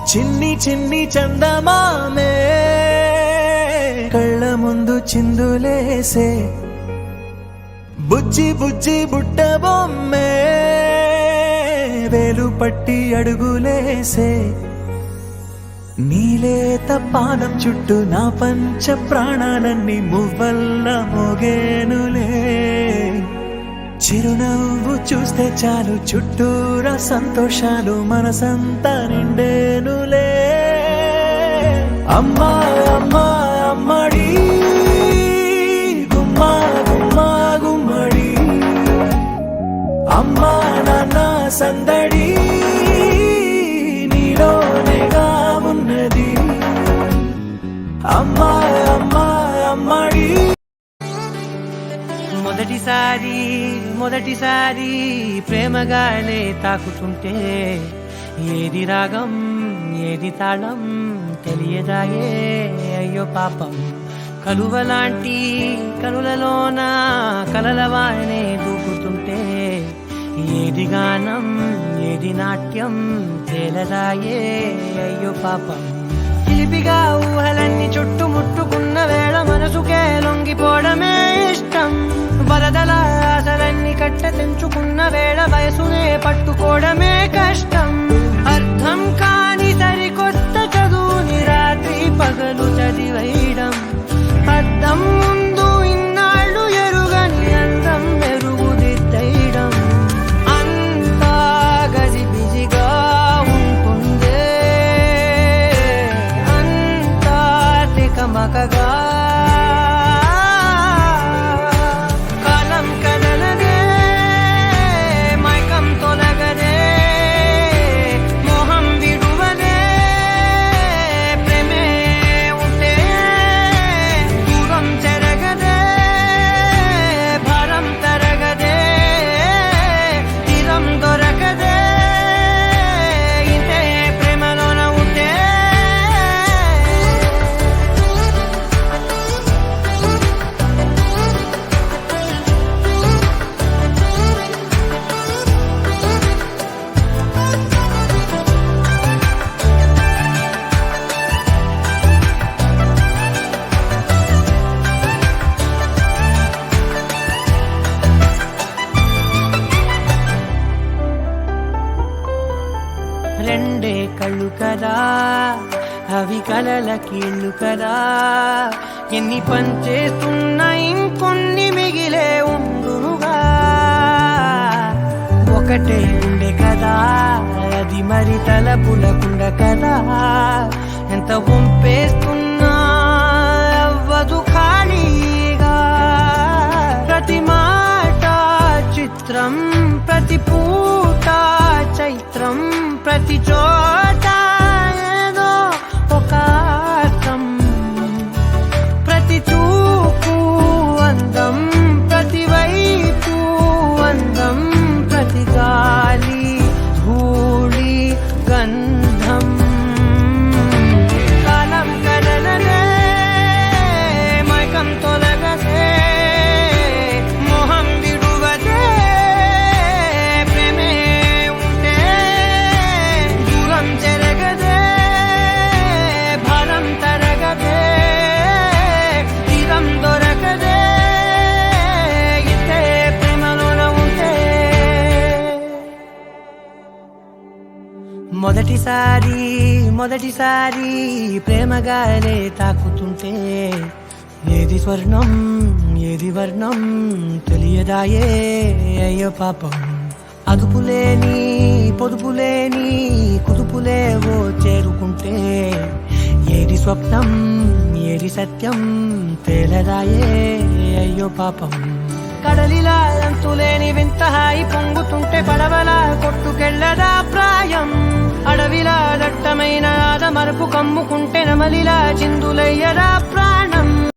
చిన్ని చిన్ని చందమామే కళ్ళ ముందు చిందులేసే బుజ్జి బుజ్జి బుట్ట బొమ్మే వేలు పట్టి అడుగులేసే నీలేత పానం చుట్టూ నా పంచ ప్రాణాలన్నీ మువ్వల్ల మోగేనులే చిరునవ్వు చూస్తే చాలు చుట్టూరా సంతోషాలు మనసంతా నిండేనులే అమ్మా అమ్మా అమ్మడి గుమ్మా గుమ్మా గుమ్మడి అమ్మా నాన్న సందడి నీలోనేగా ఉన్నది అమ్మా అమ్మా అమ్మడి మొదటిసారి ప్రేమగానే తాకుతుంటే ఏది రాగం ఏది తాళం తెలియదాయే అయ్యో పాపం కలువలాంటి కనులలోన కలలవానే దూకుతుంటే ఏది గానం ఏది నాట్యం తేలదాయే అయ్యో పాపం చిలిపిగా ఊహలన్నీ చుట్టుముట్టుకున్న వేళ మనసుకే లొంగిపోవడమే ఇష్టం వరదల ఆశలన్నీ కట్ట తెంచుకున్న వేళ వయసునే పట్టుకోవడమే కష్టం అర్థం కాని సరికొత్త చదువుని రాత్రి పగలు చదివేయడం అర్థం ముందు ఇన్నాళ్ళు ఎరుగని అందం మెరుగుదిద్దడం అంతా గజిబిజిగా ఉంటుందే అంతా తికమకగా రెండే కళ్ళు కదా అవి కలల కీళ్ళు కదా ఎన్ని పనిచేస్తున్నా ఇంకొన్ని మిగిలే ఉండునుగా ఒకటే ఉండే కదా అది మరి తలపులకుండ కదా ఎంత వంపేస్తున్నా అవ్వదు ఖాళీగా ప్రతి మాట చిత్రం ప్రతి పూట చైత్రం ప్రతి చోట ఏదో ఒక అర్థం ప్రతి చూపు అందం ప్రతి వైపు అందం ప్రతి గాలి ధూళి గంధం కాలం కదలనే మైకం తొలగదే మొహం విడువదే ప్రేమే ఉంటే దూరం జరగదే భారం తరగదే తీరం దొరకదే ఇంతే ప్రేమలోన ఉంటే మొదటిసారి ప్రేమగానే తాకుతుంటే ఏది స్వర్ణం ఏది వర్ణం తెలియదాయే అయ్యో పాపం అదుపులేని పొదుపులేని కుదుపులేవో చేరుకుంటే ఏది స్వప్నం ఏది సత్యం తేలదాయే అయ్యో పాపం కడలిలా అంతులేని వింత హాయి పొంగుతుంటే పడవలా కొట్టుకెళ్ళదా ప్రాయం అడవిలా దట్టమైన ఆదమరుపు కమ్ముకుంటే నమలిలా చిందులయ్యదా ప్రాయం